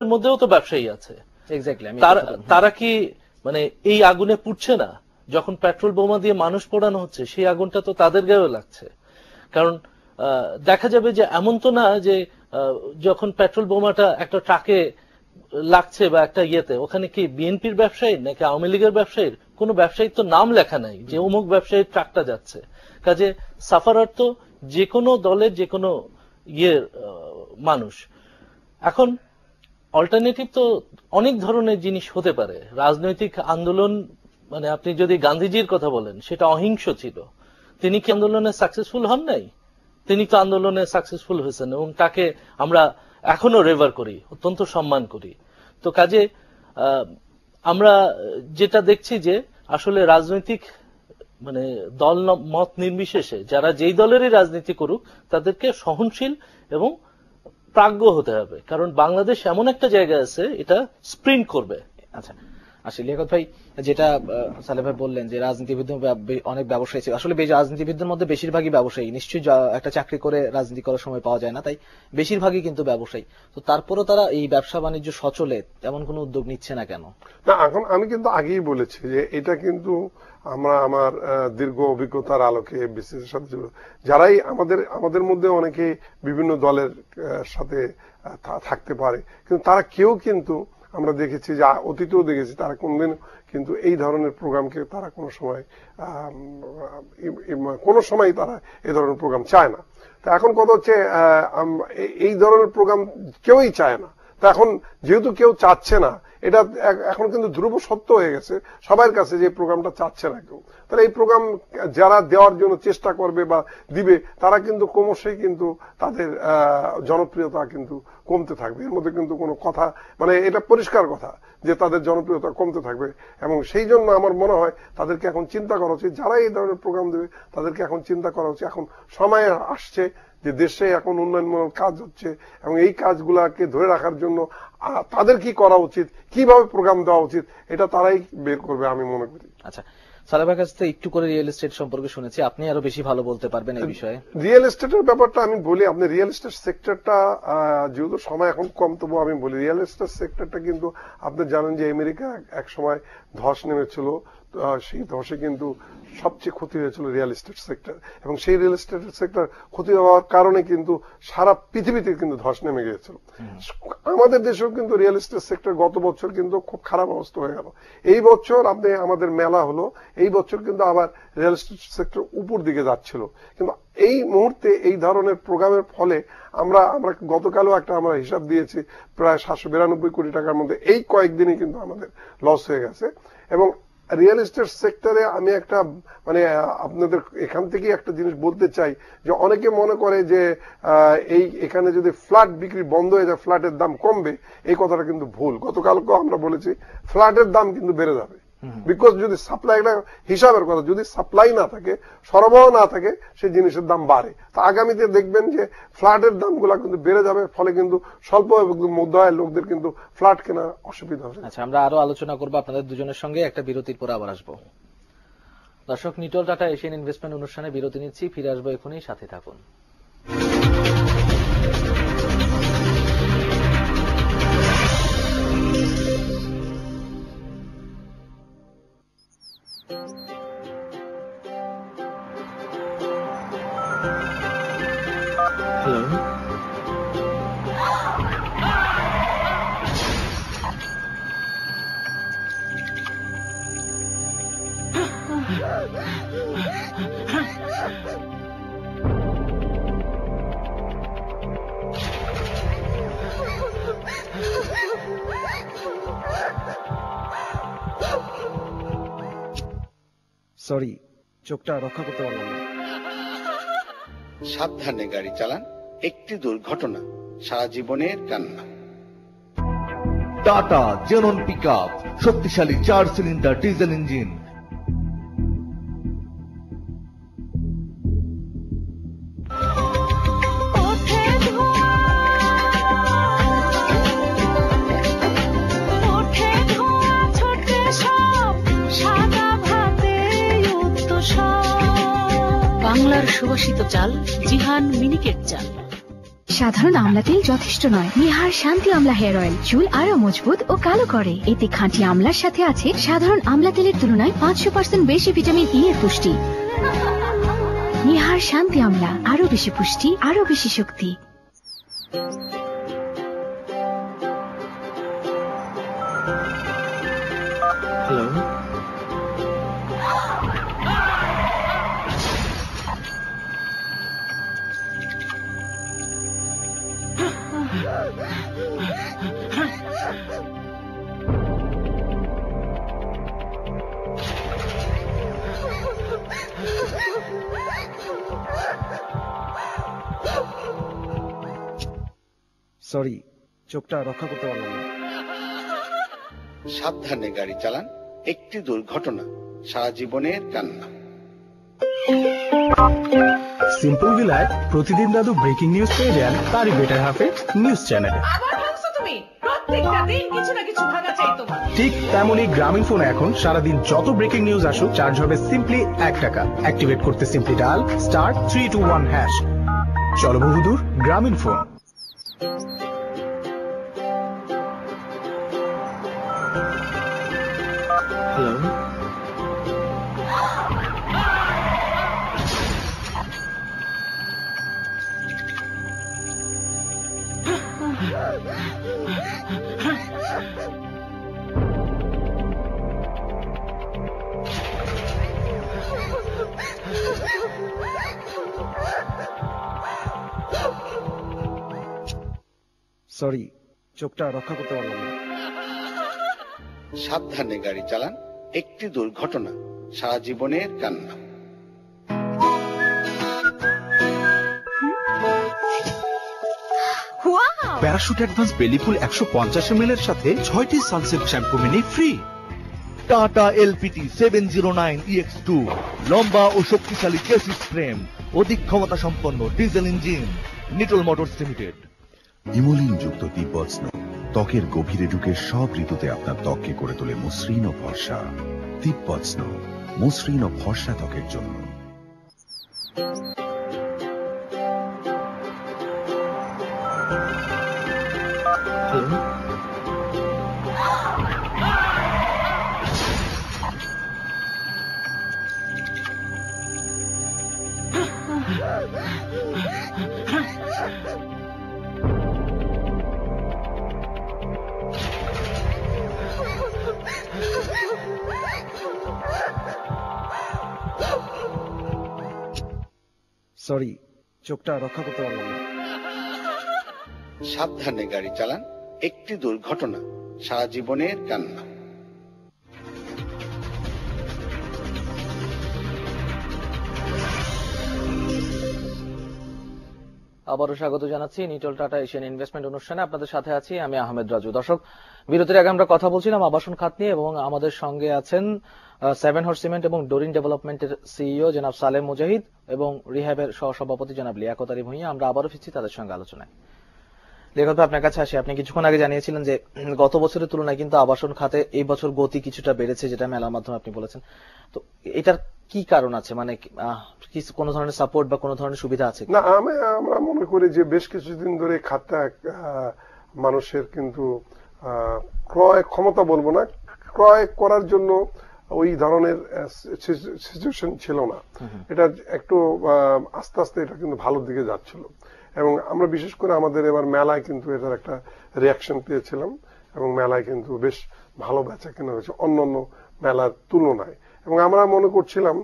মধ্যেও তো ব্যবসায়ী আছে, এক্স্যাক্টলি। তারা কি মানে এই আগুনে পুড়ছে না? যখন পেট্রোল বোমা দিয়ে মানুষ পোড়ানো হচ্ছে সেই আগুনটা তো তাদের গায়েও লাগছে। কারণ দেখা যাবে যে এমন তো না যে যখন পেট্রোল বোমাটা একটা ট্রাকে লাগছে বা একটা ইয়েতে, ওখানে কি বিএনপির ব্যবসায়ী নাকি আওয়ামী লীগের ব্যবসায়ীর কোনো ব্যবসায়ীর তো নাম লেখা নাই যে অমুক ব্যবসায়ীর ট্রাকটা যাচ্ছে। কাজে সাফারার তো যে কোনো দলের যে কোনো ইয়ের মানুষ। এখন অল্টারনেটিভ তো অনেক ধরনের জিনিস হতে পারে। রাজনৈতিক আন্দোলন মানে আপনি যদি গান্ধীজির কথা বলেন সেটা অহিংস ছিল, তিনি কি আন্দোলনে সাকসেসফুল হন নাই? তিনি তো আন্দোলনে সাকসেসফুল হয়েছেন এবং তাকে আমরা এখনো রেভার করি, অত্যন্ত সম্মান করি। তো কাজে আমরা যেটা দেখছি যে আসলে রাজনৈতিক মানে দল মত নির্বিশেষে যারা যেই দলেরই রাজনীতি করুক তাদেরকে সহনশীল এবং প্রাজ্ঞ হতে হবে, কারণ বাংলাদেশ এমন একটা জায়গা আছে এটা স্প্রিন্ট করবে। আচ্ছা, আসলে লিয়াকত ভাই যেটা সালেহ ভাই বললেন যে রাজনীতিবিদ অনেক ব্যবসায়ী ছিল, আসলে রাজনীতিবিদদের মধ্যে বেশিরভাগই ব্যবসায়ী, নিশ্চয়ই একটা চাকরি করে রাজনীতি করার সময় পাওয়া যায় না, তাই বেশিরভাগই কিন্তু ব্যবসায়ী। তো তারপরও তারা এই ব্যবসা বাণিজ্য সচলে তেমন কোনো উদ্যোগ নিচ্ছে না কেন? না, এখন আমি কিন্তু আগেই বলেছি যে এটা কিন্তু আমরা আমার দীর্ঘ অভিজ্ঞতার আলোকে বিসিসির সাথে যারাই আমাদের মধ্যে অনেকে বিভিন্ন দলের সাথে থাকতে পারে, কিন্তু তারা কেউ কিন্তু আমরা দেখেছি যে অতীতেও দেখেছি তারা কোনদিন কিন্তু এই ধরনের প্রোগ্রামকে তারা কোনো সময় তারা এই ধরনের প্রোগ্রাম চায় না। তো এখন কথা হচ্ছে এই ধরনের প্রোগ্রাম কেউই চায় না। তা এখন যেহেতু কেউ চাচ্ছে না, এটা এখন কিন্তু ধ্রুব সত্য হয়ে গেছে সবার কাছে যে প্রোগ্রামটা চাচ্ছে না কেউ, তাহলে এই প্রোগ্রাম যারা দেওয়ার জন্য চেষ্টা করবে বা দিবে তারা কিন্তু ক্রমশই কিন্তু তাদের জনপ্রিয়তা কিন্তু কমতে থাকবে। এর মধ্যে কিন্তু কোনো কথা মানে এটা পরিষ্কার কথা যে তাদের জনপ্রিয়তা কমতে থাকবে। এবং সেই জন্য আমার মনে হয় তাদেরকে এখন চিন্তা করা উচিত, যারা এই ধরনের প্রোগ্রাম দেবে তাদেরকে এখন চিন্তা করা উচিত। এখন সময় আসছে যে দেশে এখন উন্নয়নমূলক কাজ হচ্ছে এবং এই কাজগুলাকে ধরে রাখার জন্য তাদের কি করা উচিত, কিভাবে প্রোগ্রাম দেওয়া উচিত, এটা তারাই বের করবে আমি মনে করি। আচ্ছা, সালেহ ভাইয়ের কাছ থেকে একটু করে রিয়েল এস্টেট সম্পর্কে শুনেছি, আপনি আরো বেশি ভালো বলতে পারবেন এই বিষয়ে। রিয়েল এস্টেটের ব্যাপারটা আমি বলি, আপনি রিয়েল এস্টেট সেক্টরটা যেহেতু সময় এখন কম তবু আমি বলি, রিয়েল এস্টেট সেক্টরটা কিন্তু আপনি জানেন যে আমেরিকা এক সময় ধস নেমেছিল, সেই ধসে কিন্তু সবচেয়ে ক্ষতি হয়েছিল রিয়েল এস্টেট সেক্টর, এবং সেই রিয়েল এস্টেট সেক্টর ক্ষতি হওয়ার কারণে কিন্তু সারা পৃথিবীতে কিন্তু ধস নেমে গিয়েছিল। আমাদের দেশেও কিন্তু রিয়েল এস্টেট সেক্টর গত বছর কিন্তু খুব খারাপ অবস্থা হয়ে গেল। এই বছর আপনি আমাদের মেলা হলো, এই বছর কিন্তু আবার রিয়েল এস্টেট সেক্টর উপর দিকে যাচ্ছিল। কিন্তু এই মুহূর্তে এই ধরনের প্রোগ্রামের ফলে আমরা গতকালও আমরা হিসাব দিয়েছি প্রায় 792 কোটি টাকার মধ্যে এই কয়েকদিনই কিন্তু আমাদের লস হয়ে গেছে। এবং রিয়েল এস্টেট সেক্টরে আমি একটা মানে আপনাদের এখান থেকে একটা জিনিস বলতে চাই যে অনেকে মনে করে যে এখানে যদি ফ্ল্যাট বিক্রি বন্ধ হয়ে যায় ফ্ল্যাটের দাম কমবে, এই কথাটা কিন্তু ভুল। গতকালকেও আমরা বলেছি ফ্ল্যাটের দাম কিন্তু বেড়ে যাবে, বিকজ যদি সাপ্লাই, একটা হিসাবের কথা, যদি সাপ্লাই না থাকে, সরবরাহ না থাকে, সেই জিনিসের দাম বাড়ে। তা আগামীতে দেখবেন যে ফ্ল্যাটের দামগুলা কিন্তু বেড়ে যাবে, ফলে কিন্তু স্বল্প এবং মধ্য আয়ের লোকদের কিন্তু ফ্ল্যাট কেনা অসুবিধা হবে। আচ্ছা, আমরা আরো আলোচনা করবো আপনাদের দুজনের সঙ্গে, একটা বিরতির পর আবার আসবো। দর্শক, নিটল টাটা এশিয়ান ইনভেস্টমেন্ট অনুষ্ঠানে বিরতি নিচ্ছি, ফিরে আসবো এখনই, সাথে থাকুন। সরি, চোখটা রক্ষা করতে পারলাম না। সাবধানে গাড়ি চালান, একটি দুর্ঘটনা সারা জীবনের কান্না। টাটা জেনন পিকআপ, শক্তিশালী 4 সিলিন্ডার ডিজেল ইঞ্জিন। বাংলার সুবাসিত চাল জিহান মিনিকেট চাল। সাধারণ আমলা তেল যথেষ্ট নয়, নিহার শান্তি আমলা হেয়ার অয়েল চুল আরো মজবুত ও কালো করে। এতে খাঁটি আমলার সাথে আছে সাধারণ আমলা তেলের তুলনায় 500% বেশি ভিটামিন ই এর পুষ্টি। নিহার শান্তি আমলা, আরো বেশি পুষ্টি, আরো বেশি শক্তি। হ্যালো, সরি, চোখটা রক্ষা করতে পারলাম না। সাবধানে গাড়ি চালান, একটি দুর্ঘটনা সারা জীবনের কান্না। সিম্পল বিলায় প্রতিদিন দাদু ব্রেকিং নিউজ পেয়ে যান তারই বেটার হাফে নিউজ চ্যানেলে। ঠিক তেমনই গ্রামীণ ফোন এখন সারাদিন যত ব্রেকিং নিউজ আসুক চার্জ হবে সিম্পলি 1 টাকা। অ্যাক্টিভেট করতে সিম্পলি ডায়াল *321#। চলো বহুদূর গ্রামীণ ফোন। হ্যালো, সরি, চোখটা রক্ষা করতে পারলাম না। সাবধানে গাড়ি চালান, একটি দুর্ঘটনা সারা জীবনের কান্না। প্যারাশুট অ্যাডভান্স বেলি ফুল 150 ml এর সাথে 6টি Sunsilk shampoo mini free. Tata LPT 709 EX2 লম্বা ও শক্তিশালী চেসিস ফ্রেম, অধিক ক্ষমতা সম্পন্ন diesel engine, Nitol Motors Limited. ইমোলিন যুক্ত তিব্বত স্নো ত্বকের গভীরে ঢুকে সব ঋতুতে আপনার ত্বককে করে তোলে মসৃণ ও ফর্সা। তিব্বত স্নো, মসৃণ ও ফর্সা ত্বকের জন্য। হ্যালো, সরি, চোখটা রক্ষা করতে পারলাম না। সাবধানে গাড়ি চালান, একটি দুর্ঘটনা সারা জীবনের কান্না। আবারও স্বাগত জানাচ্ছি নিটল টাটা এশিয়ান ইনভেস্টমেন্ট অনুষ্ঠানে। আপনাদের সাথে আছি আমি আহমেদ রাজু। দর্শক, বিরতির আগে আমরা কথা বলছিলাম আবাসন খাত নিয়ে এবং আমাদের সঙ্গে আছেন 7 হর্স সিমেন্ট এবং ডোরিন ডেভেলপমেন্টের সিইও জনাব সালেম মুজাহিদ এবং রিহ্যাবের সহসভাপতি জনাব লিয়াকত আলী ভূঁইয়া। আমরা আবারও ফিরছি তাদের সঙ্গে আলোচনায়। লিয়াকত ভাই, আপনার কাছে আসি। আপনি কিছুক্ষণ আগে জানিয়েছিলেন যে গত বছরের তুলনায় কিন্তু আবাসন খাতে এই বছর গতি কিছুটা বেড়েছে, যেটা মেলার মাধ্যমে আপনি বলেছেন। তো এটার কি কারণ আছে? মানে কোন ধরনের সাপোর্ট বা কোন ধরনের সুবিধা আছে না? আমরা মনে করি যে বেশ কিছুদিন ধরে খাতটা মানুষের কিন্তু ক্রয় ক্ষমতা বলবো না, ক্রয় করার জন্য ওই ধরনের সিচুয়েশন ছিল না। এটা একটু আস্তে আস্তে এটা কিন্তু ভালোর দিকে যাচ্ছিল এবং আমরা বিশেষ করে আমাদের এবার মেলায় কিন্তু এটার একটা রিয়াকশন পেয়েছিলাম এবং মেলায় কিন্তু বেশ ভালো বেচা কেনা হয়েছে অন্যান্য মেলার তুলনায়। এবং আমরা মনে করছিলাম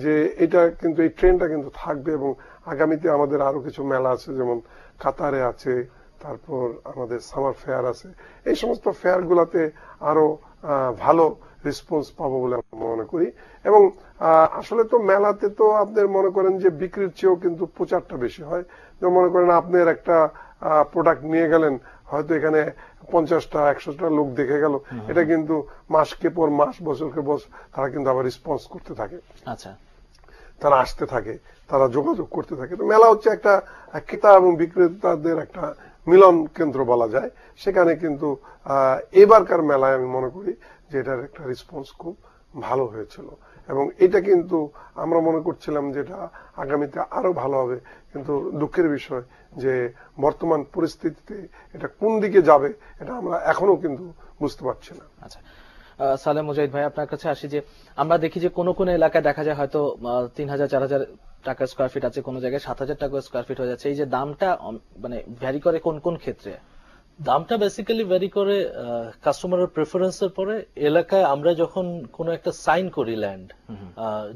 যে এটা কিন্তু এই ট্রেন্ডটা কিন্তু থাকবে এবং আগামীতে আমাদের আরো কিছু মেলা আছে, যেমন কাতারে আছে, তারপর আমাদের সামার ফেয়ার আছে। এই সমস্ত ফেয়ার গুলাতে আরো ভালো রেসপন্স পাবো বলে আমরা মনে করি। এবং আসলে তো মেলাতে তো আপনার মনে করেন যে বিক্রির চেয়েও কিন্তু প্রচারটা বেশি হয়। যেমন মনে করেন আপনার একটা প্রোডাক্ট নিয়ে গেলেন, হয়তো এখানে 50টা 100টা লোক দেখে গেল, এটা কিন্তু মাসকে পর মাস, বছরকে বছর তারা কিন্তু আবার রেসপন্স করতে থাকে। আচ্ছা, তারা আসতে থাকে, তারা যোগাযোগ করতে থাকে। তো মেলা হচ্ছে একটা ক্রেতা এবং বিক্রেতাদের একটা মিলন কেন্দ্র বলা যায়। সেখানে কিন্তু এবারকার মেলায় আমি মনে করি যে এটার একটা রেসপন্স খুব ভালো হয়েছিল এবং এটা কিন্তু আমরা মনে করছিলাম যেটা আগামীতে আরো ভালো হবে, কিন্তু দুঃখের বিষয় যে বর্তমান পরিস্থিতিতে এটা কোন দিকে যাবে এটা আমরা এখনো কিন্তু বুঝতে পারছি না। আচ্ছা, সালেম মুজাহিদ ভাই আপনার কাছে আসি, যে আমরা দেখি যে কোন কোন এলাকায় দেখা যায় হয়তো 3000-4000 টাকা স্কয়ার ফিট আছে, কোন জায়গায় 7000 টাকা স্কয়ার ফিট হয়ে যাচ্ছে। এই যে দামটা মানে ভ্যারি করে কোন কোন ক্ষেত্রে? দামটা বেসিক্যালি ভ্যারি করে কাস্টমারের প্রেফারেন্সের পরে। এলাকায় আমরা যখন কোনো একটা সাইন করি ল্যান্ড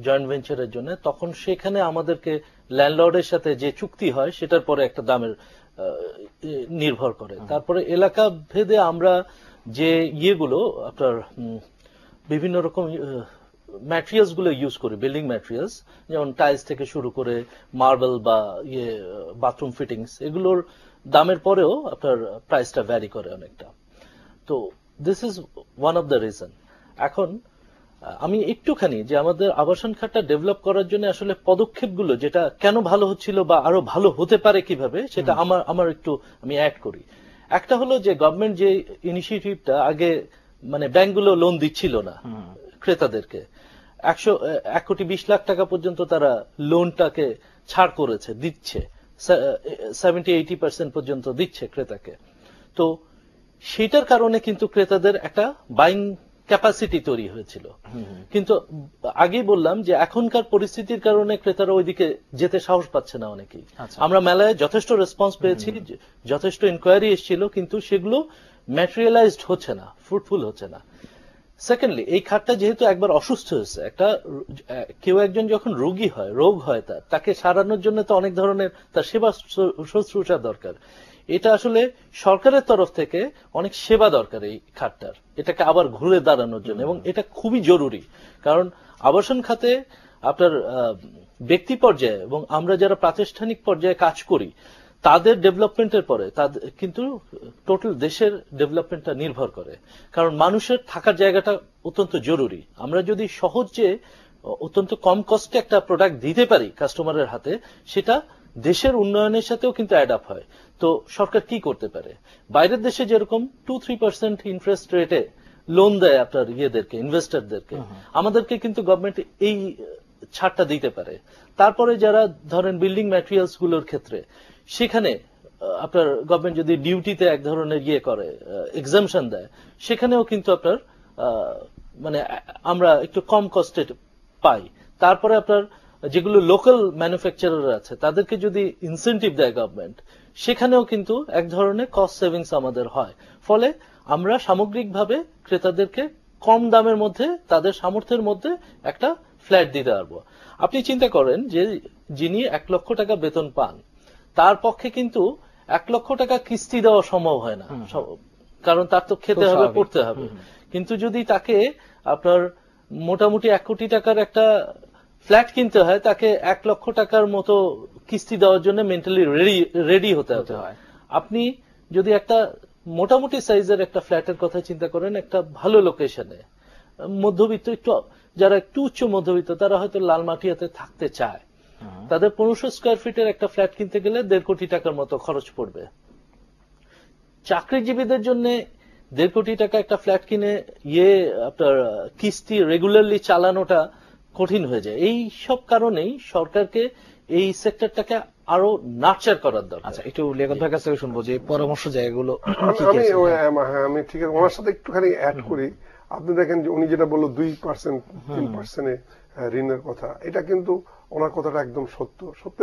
জয়েন্ট ভেঞ্চারের জন্য, তখন সেখানে আমাদেরকে ল্যান্ডলর্ডের সাথে যে চুক্তি হয় সেটার পরে একটা দামের নির্ভর করে। তারপরে এলাকা ভেদে আমরা যে ইয়েগুলো আপনার বিভিন্ন রকম ম্যাটেরিয়ালস গুলো ইউজ করি, বিল্ডিং ম্যাটেরিয়ালস, যেমন টাইলস থেকে শুরু করে মার্বেল বা বাথরুম ফিটিংস, এগুলোর দামের পরেও আপনার প্রাইসটা ভ্যারি করে অনেকটা। তো this is one of the reason. এখন আমি একটুখানি যে আমাদের আবাসন খাতটা ডেভেলপ করার জন্য আসলে পদক্ষেপগুলো যেটা কেন ভালো হচ্ছিল বা আরো ভালো হতে পারে কিভাবে, সেটা আমার একটু আমি অ্যাড করি। একটা হলো যে গভর্নমেন্ট যে ইনিশিয়েটিভটা, আগে মানে ব্যাংকগুলো লোন দিচ্ছিল না ক্রেতাদেরকে, 1,20,00,000 টাকা পর্যন্ত তারা লোনটাকে ছাড় করেছে, দিচ্ছে 70-80% পর্যন্ত দিচ্ছে ক্রেতাকে। তো সেটার কারণে কিন্তু ক্রেতাদের একটা বাইং ক্যাপাসিটি তৈরি হয়েছিল। কিন্তু আগেই বললাম যে এখনকার পরিস্থিতির কারণে ক্রেতারা ওইদিকে যেতে সাহস পাচ্ছে না অনেকেই। আমরা মেলায় যথেষ্ট রেসপন্স পেয়েছি, যথেষ্ট ইনকোয়ারি এসেছিল, কিন্তু সেগুলো ম্যাটেরিয়ালাইজড হচ্ছে না, ফ্রুটফুল হচ্ছে না। সেকেন্ডলি, এই খাতটা যেহেতু একবার অসুস্থ হয়েছে, কেউ একজন যখন রোগী হয়, রোগ হয় তাকে সারানোর জন্য তো অনেক ধরনের তার সেবা শুশ্রূষা দরকার। এটা আসলে সরকারের তরফ থেকে অনেক সেবা দরকার এই খাতটার, এটাকে আবার ঘুরে দাঁড়ানোর জন্য, এবং এটা খুবই জরুরি। কারণ আবাসন খাতে আপনার ব্যক্তি পর্যায়ে এবং আমরা যারা প্রাতিষ্ঠানিক পর্যায়ে কাজ করি, তাদের ডেভেলপমেন্টের পরে কিন্তু টোটাল দেশের ডেভেলপমেন্টটা নির্ভর করে। কারণ মানুষের থাকার জায়গাটা অত্যন্ত জরুরি। আমরা যদি সহজে অত্যন্ত কম কস্টে একটা প্রোডাক্ট দিতে পারি কাস্টমারের হাতে, সেটা দেশের উন্নয়নের সাথেও কিন্তু অ্যাড আপ হয়। তো সরকার কি করতে পারে? বাইরের দেশে যেরকম 2-3% ইন্টারেস্ট রেটে লোন দেয় আপনার ইয়েদেরকে, ইনভেস্টরদেরকে, আমাদেরকে কিন্তু গভর্নমেন্ট এই ছাড়টা দিতে পারে। তারপরে যারা ধরেন বিল্ডিং ম্যাটেরিয়ালস গুলোর ক্ষেত্রে, সেখানে আপনার গভর্নমেন্ট যদি ডিউটিতে এক ধরনের ইয়ে করে, এক্সামশন দেয়, সেখানেও কিন্তু আপনার মানে আমরা একটু কম কস্টে পাই। তারপরে আপনার যেগুলো লোকাল ম্যানুফ্যাকচারার আছে, তাদেরকে যদি ইনসেন্টিভ দেয় গভর্নমেন্ট, সেখানেও কিন্তু এক ধরনের কস্ট সেভিংস আমাদের হয়। ফলে আমরা সামগ্রিকভাবে ক্রেতাদেরকে কম দামের মধ্যে, তাদের সামর্থ্যের মধ্যে একটা ফ্ল্যাট দিতে পারবো। আপনি চিন্তা করেন যে যিনি 1 লক্ষ টাকা বেতন পান, তার পক্ষে কিন্তু 1 লক্ষ টাকা কিস্তি দেওয়া সম্ভব হয় না, কারণ তার তো খেতে হবে, পড়তে হবে। কিন্তু যদি তাকে আপনার মোটামুটি 1 কোটি টাকার একটা ফ্ল্যাট কিনতে হয়, তাকে 1 লক্ষ টাকার মতো কিস্তি দেওয়ার জন্য মেন্টালি রেডি হতে হয়। আপনি যদি একটা মোটামুটি সাইজের একটা ফ্ল্যাটের কথা চিন্তা করেন, একটা ভালো লোকেশনে, মধ্যবিত্ত, যারা একটু উচ্চ মধ্যবিত্ত, তারা হয়তো লালমাটিয়াতে থাকতে চায়, তাদের 1500 স্কয়ার ফিটের একটা ফ্ল্যাট কিনতে গেলে 1.5 কোটি টাকার মতো খরচ পড়বে। চাকরিজীবীদের জন্য 1.5 কোটি টাকা একটা ফ্ল্যাট কিনে আপনার কিস্তি রেগুলারলি চালানোটা কঠিন হয়ে যায়। এই সব কারণেই সরকারকে এই সেক্টরটাকে আরো নার্চার করার দরকার। আচ্ছা, একটু লেখক ভাইয়ের কাছ থেকে শুনবো যে পরামর্শ জায়গাগুলো। আমি ঠিক আছে, ওনার সাথে একটুখানি অ্যাড করি। আপনি দেখেন যে উনি যেটা বললো 2%-3% ঋণের কথা, এটা কিন্তু ওনার কথাটা একদম সত্য।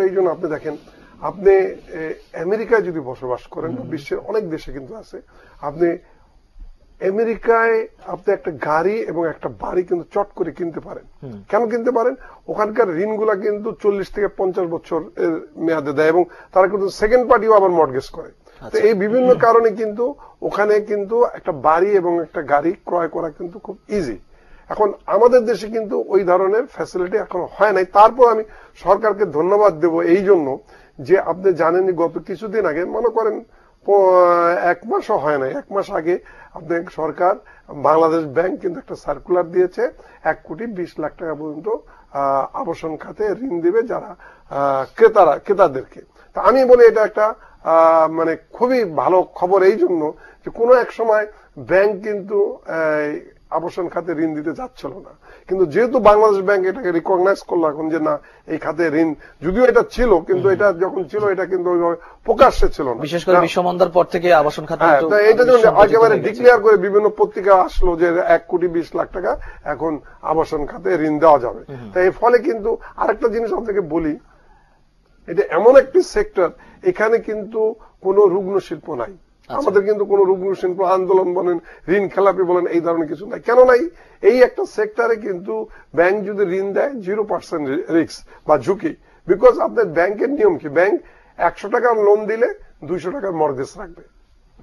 এই জন্য আপনি দেখেন, আপনি আমেরিকায় যদি বসবাস করেন, বিশ্বের অনেক দেশে কিন্তু আছে, আপনি আমেরিকায় আপনি একটা গাড়ি এবং একটা বাড়ি কিন্তু চট করে কিনতে পারেন। কেন কিনতে পারেন? ওখানকার ঋণগুলা কিন্তু 40 থেকে 50 বছর মেয়াদে দেয়, এবং তারা কিন্তু সেকেন্ড পার্টিও আবার মর্টগেজ করে। তো এই বিভিন্ন কারণে কিন্তু ওখানে কিন্তু একটা বাড়ি এবং একটা গাড়ি ক্রয় করা কিন্তু খুব ইজি। এখন আমাদের দেশে কিন্তু ওই ধরনের ফ্যাসিলিটি এখন হয় নাই। তারপর আমি সরকারকে ধন্যবাদ দেব এই জন্য যে আপনি জানেন গত কিছুদিন আগে, মনে করেন 1 মাসও হয় নাই, 1 মাস আগে আপনি সরকার বাংলাদেশ ব্যাংক কিন্তু একটা সার্কুলার দিয়েছে 1,20,00,000 টাকা পর্যন্ত আবাসন খাতে ঋণ দিবে যারা ক্রেতাদেরকে। তা আমি বলি এটা একটা মানে খুবই ভালো খবর, এই জন্য যে কোনো এক সময় ব্যাংক কিন্তু আবাসন খাতে ঋণ দিতে যাচ্ছিল না, কিন্তু যেহেতু বাংলাদেশ ব্যাংক এটাকে রিকগনাইজ করলো এখন যে না এই খাতে ঋণ, যদিও এটা ছিল কিন্তু এটা যখন ছিল এটা কিন্তু ওইভাবে প্রকাশ্যে ছিল না, বিশেষ করে বিশ্বমন্দার পর থেকে আবাসন খাতে এটা যখন একেবারে ডিক্লেয়ার করে বিভিন্ন পত্রিকা আসলো যে 1,20,00,000 টাকা এখন আবাসন খাতে ঋণ দেওয়া যাবে। তাই এর ফলে কিন্তু আরেকটা জিনিস আপনাকে বলি, এটা এমন একটি সেক্টর এখানে কিন্তু কোনো রুগ্ন শিল্প নাই। আমাদের কিন্তু কোনো রুগ্ন শিল্প আন্দোলন বলেন, ঋণ খেলাপি বলেন, এই ধরনের কিছু নাই। কেন নাই? এই একটা সেক্টরে কিন্তু ব্যাংক যদি ঋণ দেয় 0% রিস্ক বা ঝুঁকি, বিকজ আপনার ব্যাংকের নিয়ম কি, ব্যাংক 100 টাকার লোন দিলে 200 টাকার মর্গেজ রাখবে,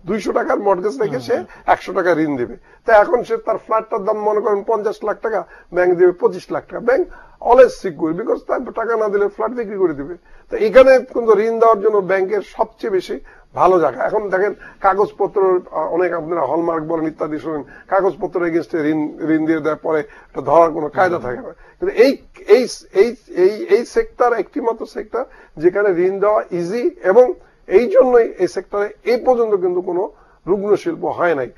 200 টাকার মর্গেজ রেখে সে 100 টাকা ঋণ দিবে। তাই এখন সে তার ফ্ল্যাটটার দাম মনে করেন 50 লাখ টাকা, ব্যাংক দেবে 25 লাখ টাকা। ব্যাংক অলওয়েজ সিকিউর, বিকজ তার টাকা না দিলে ফ্ল্যাট বিক্রি করে দিবে। তো এখানে কিন্তু ঋণ দেওয়ার জন্য ব্যাংকের সবচেয়ে বেশি ভালো জায়গা। এখন দেখেন কাগজপত্র অনেক, আপনারা হলমার্ক বলেন ইত্যাদি শুনেন, কাগজপত্র এগেনস্টে ঋণ দিয়ে দেওয়ার পরে এটা ধরার কোনো কায়দা থাকে না। কিন্তু এই সেক্টর একটি মাত্র সেক্টর যেখানে ঋণ দেওয়া ইজি, এবং এই জন্যই এই সেক্টরে এই পর্যন্ত কিন্তু কোনো রুগ্ন শিল্প হয় নাই।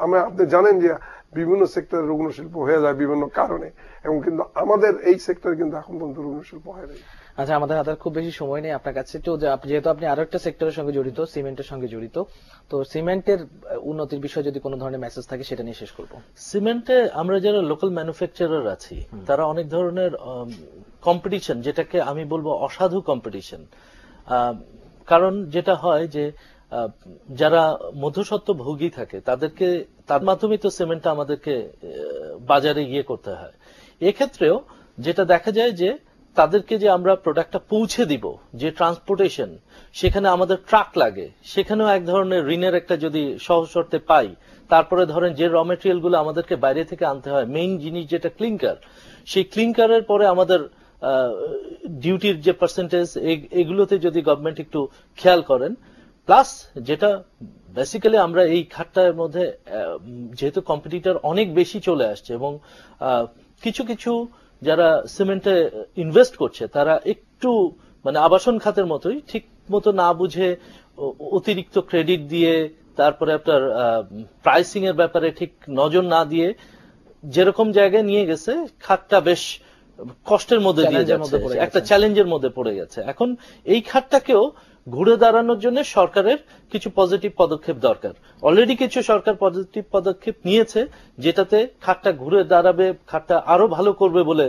আমরা আপনি জানেন যে বিভিন্ন সেক্টরে রুগ্ন শিল্প হয়ে যায় বিভিন্ন কারণে, এবং কিন্তু আমাদের এই সেক্টরে কিন্তু এখন পর্যন্ত রুগ্ন শিল্প হয় নাই। আচ্ছা, আমাদের হাতে খুব বেশি সময় নেই, আপনার কাছে একটু, যেহেতু আপনি আরো একটা সেক্টরের সঙ্গে জড়িত, সিমেন্টের সঙ্গে জড়িত, তো সিমেন্টের উন্নতির বিষয়ে যদি কোনো ধরনের মেসেজ থাকে সেটা নিয়ে শেষ করবো। সিমেন্টে আমরা যারা লোকাল ম্যানুফ্যাকচারার আছি তারা অনেক ধরনের কম্পিটিশন, যেটাকে আমি বলবো অসাধু কম্পিটিশন। কারণ যেটা হয় যে যারা মধ্যস্বত্ব ভোগী থাকে তাদেরকে, তার মাধ্যমে তো সিমেন্টটা আমাদেরকে বাজারে গিয়ে করতে হয়। এক্ষেত্রেও যেটা দেখা যায় যে তাদেরকে যে আমরা প্রোডাক্টটা পৌঁছে দিব, যে ট্রান্সপোর্টেশন, সেখানে আমাদের ট্রাক লাগে, সেখানেও এক ধরনের ঋণের একটা যদি সহজ শর্তে পাই, তারপরে ধরেন যে র মেটেরিয়াল গুলো আমাদেরকে বাইরে থেকে আনতে হয়, মেইন জিনিস যেটা ক্লিংকার, সেই ক্লিংকারের পরে আমাদের ডিউটির যে পার্সেন্টেজ, এগুলোতে যদি গভর্নমেন্ট একটু খেয়াল করেন, প্লাস যেটা বেসিক্যালি আমরা এই খাতটার মধ্যে যেহেতু কম্পিটিটর অনেক বেশি চলে আসছে, এবং কিছু কিছু যারা সিমেন্টে ইনভেস্ট করছে তারা একটু মানে আবাসন খাতের মতোই ঠিক মতো না বুঝে অতিরিক্ত ক্রেডিট দিয়ে, তারপরে আপনার প্রাইসিং এর ব্যাপারে ঠিক নজর না দিয়ে যেরকম জায়গায় নিয়ে গেছে, খাতটা বেশ কষ্টের মধ্যে দিয়ে যাচ্ছে, একটা চ্যালেঞ্জের মধ্যে পড়ে গেছে। এখন এই খাতটাকেও ঘুরে দাঁড়ানোর জন্য সরকারের কিছু পজিটিভ পদক্ষেপ দরকার। অলরেডি কিছু সরকার পজিটিভ পদক্ষেপ নিয়েছে, যেটাতে খাতটা ঘুরে দাঁড়াবে, খাতটা আরো ভালো করবে বলে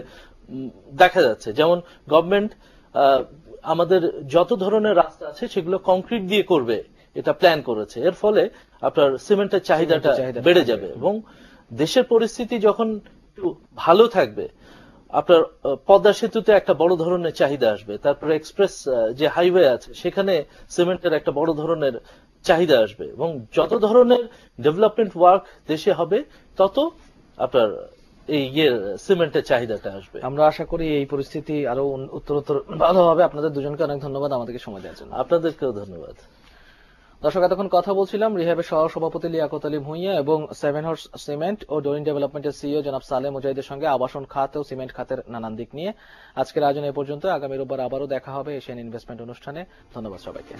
দেখা যাচ্ছে। যেমন গভর্নমেন্ট আমাদের যত ধরনের রাস্তা আছে সেগুলো কংক্রিট দিয়ে করবে, এটা প্ল্যান করেছে। এর ফলে আপনার সিমেন্টের চাহিদাটা বেড়ে যাবে, এবং দেশের পরিস্থিতি যখন একটু ভালো থাকবে, আপনার পদ্মা সেতুতে একটা বড় ধরনের চাহিদা আসবে, তারপরে এক্সপ্রেস যে হাইওয়ে আছে সেখানে সিমেন্টের একটা বড় ধরনের চাহিদা আসবে, এবং যত ধরনের ডেভেলপমেন্ট ওয়ার্ক দেশে হবে তত আপনার এই সিমেন্টের চাহিদাটা আসবে। আমরা আশা করি এই পরিস্থিতি আরো উত্তরোত্তর ভালো হবে। আপনাদের দুজনকে অনেক ধন্যবাদ আমাদেরকে সময় দেওয়ার জন্য। আপনাদেরকেও ধন্যবাদ। দর্শক, এতক্ষণ কথা বলছিলাম রিহ্যাবের সহ সভাপতি লিয়াকত আলী ভূঁইয়া এবং সেভেন হর্স সিমেন্ট ও ডোরিন ডেভেলপমেন্টের সিইও জনাব সালেহ মুজাহিদের সঙ্গে আবাসন খাত ও সিমেন্ট খাতের নানান দিক নিয়ে আজকের আয়োজন এ পর্যন্ত। আগামী রোববার আবারও দেখা হবে এশিয়ান ইনভেস্টমেন্ট অনুষ্ঠানে। ধন্যবাদ সবাইকে।